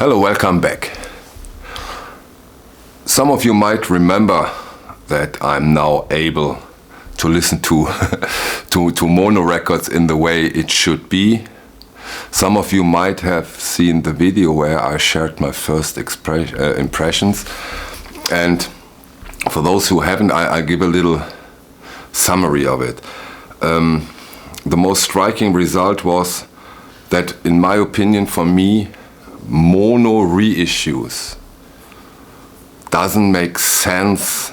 Hello, welcome back. Some of you might remember that I'm now able to listen to to mono records in the way it should be. Some of you might have seen the video where I shared my first impressions, and for those who haven't, I give a little summary of it. The most striking result was that, in my opinion, for me, mono reissues doesn't make sense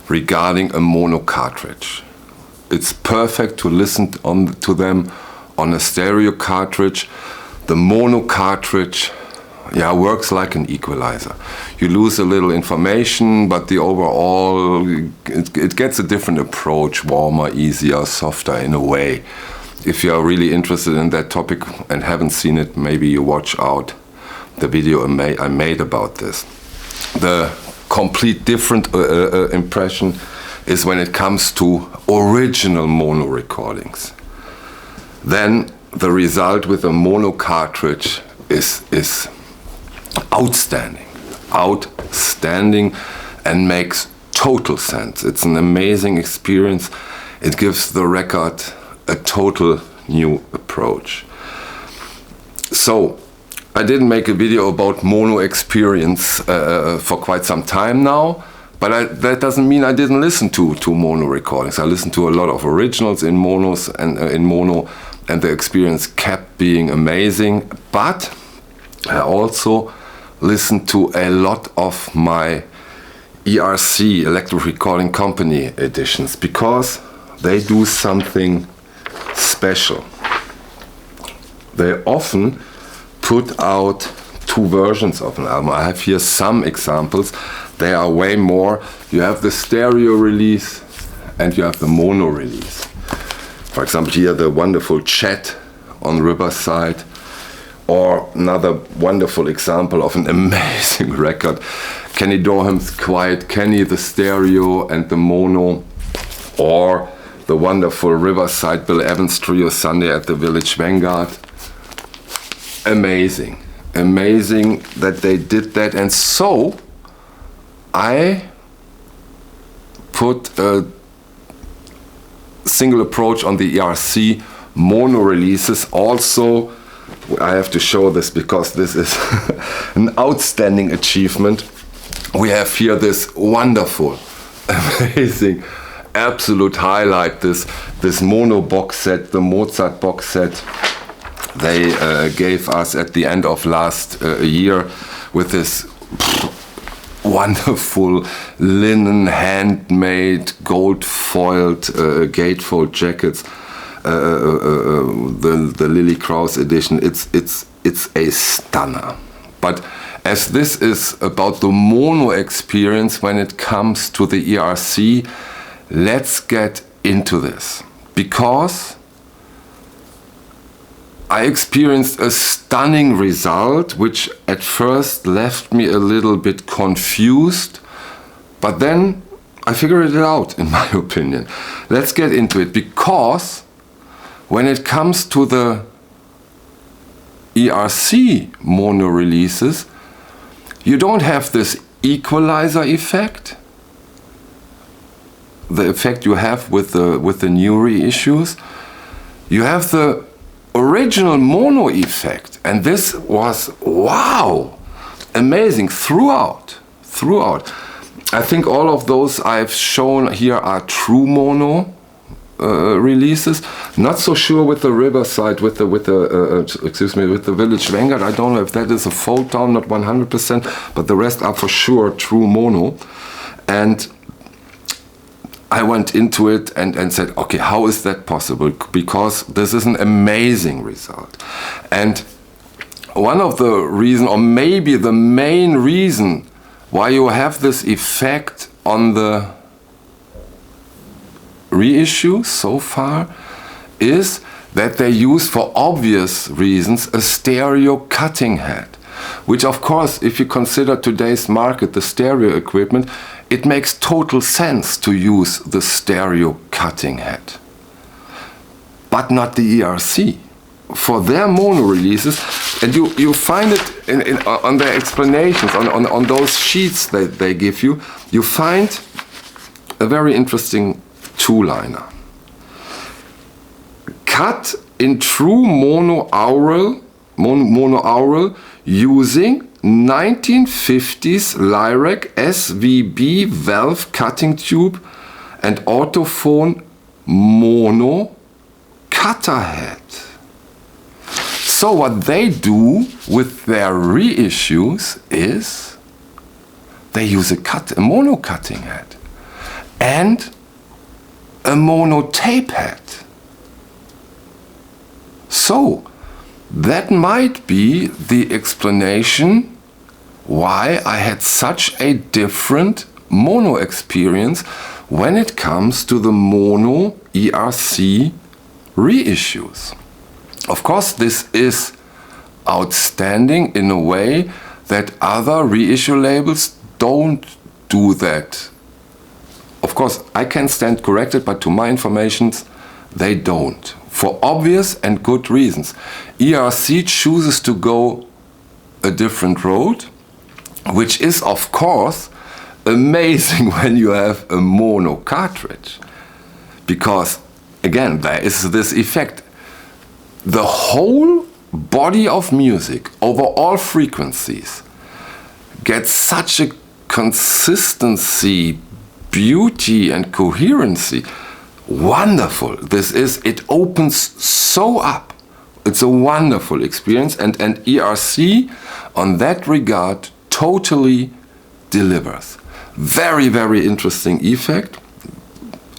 regarding a mono cartridge. It's perfect to listen to them on a stereo cartridge. The mono cartridge works like an equalizer. You lose a little information, but the overall, it gets a different approach, warmer, easier, softer in a way. If you are really interested in that topic and haven't seen it, maybe you watch out the video I made about this. The complete different impression is when it comes to original mono recordings. Then the result with a mono cartridge is outstanding and makes total sense. It's an amazing experience. It gives the record a total new approach. So I didn't make a video about mono experience for quite some time now, but that doesn't mean I didn't listen to mono recordings. I listened to a lot of originals in monos and in mono, and the experience kept being amazing. But I also listened to a lot of my ERC, Electro Recording Company editions, because they do something special. They often put out two versions of an album. I have here some examples. They are way more. You have the stereo release and you have the mono release. For example, here the wonderful Chat on Riverside, or another wonderful example of an amazing record, Kenny Dorham's Quiet Kenny, the stereo and the mono, or the wonderful Riverside Bill Evans Trio Sunday at the Village Vanguard. Amazing that they did that. And so I put a single approach on the ERC mono releases. Also, I have to show this because this is an outstanding achievement. We have here this wonderful, amazing, absolute highlight, this mono box set, the Mozart box set they gave us at the end of last year, with this wonderful linen handmade gold foiled gatefold jackets, the Lily Krauss edition. It's a stunner. But as this is about the mono experience when it comes to the ERC, let's get into this, because I experienced a stunning result, which at first left me a little bit confused, but then I figured it out, in my opinion. Let's get into it, because when it comes to the ERC mono releases, you don't have this equalizer effect, the effect you have with the new reissues. You have the original mono effect, and this was amazing throughout. I think all of those I've shown here are true mono releases. Not so sure with the Riverside, with the Village Vanguard. I don't know if that is a fold down, not 100%, but the rest are for sure true mono. And I went into it and said, okay, how is that possible? Because this is an amazing result. And one of the reasons, or maybe the main reason, why you have this effect on the reissue so far is that they use, for obvious reasons, a stereo cutting head, which of course, if you consider today's market, the stereo equipment, it makes total sense to use the stereo cutting head, but not the ERC. for their mono releases, and you find it on their explanations, on those sheets that they give you, you find a very interesting two-liner. Cut in true mono-aural using 1950s Lyrac SVB valve cutting tube and autophone mono cutter head. So what they do with their reissues is they use a mono cutting head and a mono tape head. So that might be the explanation why I had such a different mono experience when it comes to the mono ERC reissues. Of course, this is outstanding in a way that other reissue labels don't do that. Of course, I can stand corrected, but to my information, they don't. For obvious and good reasons. ERC chooses to go a different road, which is, of course, amazing when you have a mono cartridge. Because, again, there is this effect. The whole body of music over all frequencies gets such a consistency, beauty, and coherency. Wonderful. It opens so up. It's a wonderful experience, and ERC on that regard totally delivers. Very, very interesting effect.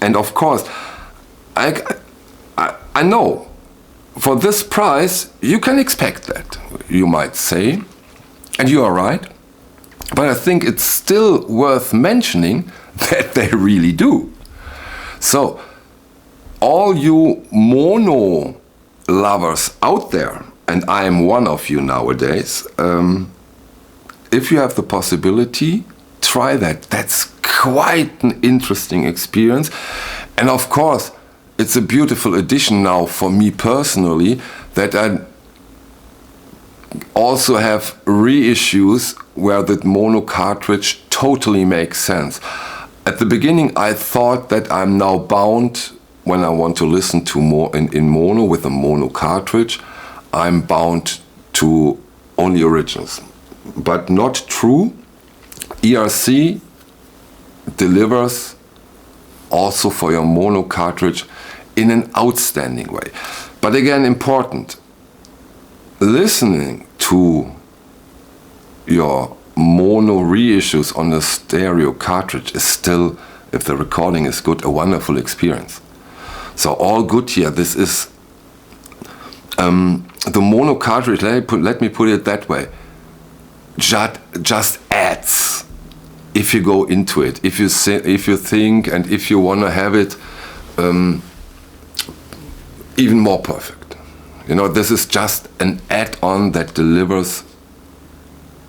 And of course, I know for this price you can expect that, you might say, and you are right, but I think it's still worth mentioning that they really do. So all you mono lovers out there, and I am one of you nowadays, if you have the possibility, try that. That's quite an interesting experience. And of course, it's a beautiful addition now for me personally that I also have reissues where the mono cartridge totally makes sense. At the beginning, I thought that I'm now bound, when I want to listen to more in mono with a mono cartridge, I'm bound to only originals. But not true. ERC delivers also for your mono cartridge in an outstanding way. But again, important, listening to your mono reissues on a stereo cartridge is still, if the recording is good, a wonderful experience. So all good here. This is the mono cartridge, let me put it that way, just adds, if you go into it, if you think and if you want to have it even more perfect. You know, this is just an add-on that delivers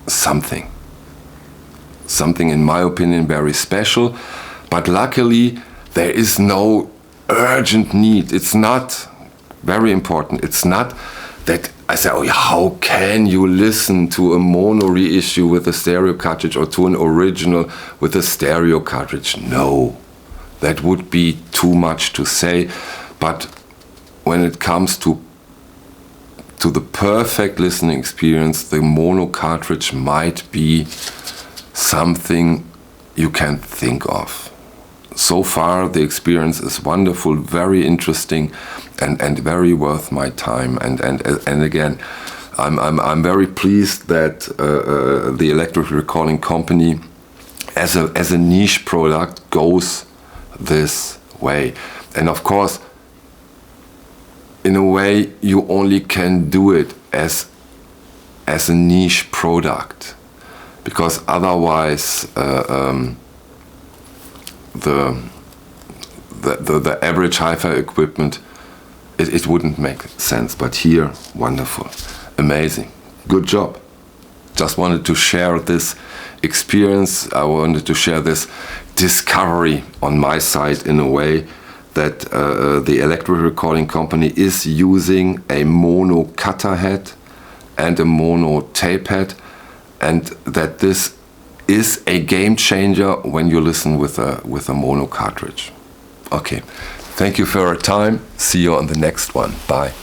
something in my opinion very special, but luckily there is no urgent need. It's not very important. It's not that I say, oh, how can you listen to a mono reissue with a stereo cartridge or to an original with a stereo cartridge? No, that would be too much to say. But when it comes to the perfect listening experience, the mono cartridge might be something you can think of. So far, the experience is wonderful, very interesting, and very worth my time. And again, I'm very pleased that the electric recording company, as a niche product, goes this way. And of course, in a way, you only can do it as a niche product, because otherwise the average hi-fi equipment, it wouldn't make sense. But here, wonderful, amazing, good job. Just wanted to share this experience. I wanted to share this discovery on my side in a way that the electro recording company is using a mono cutter head and a mono tape head, and that this is a game changer when you listen with a mono cartridge. Okay, thank you for your time. See you on the next one. Bye.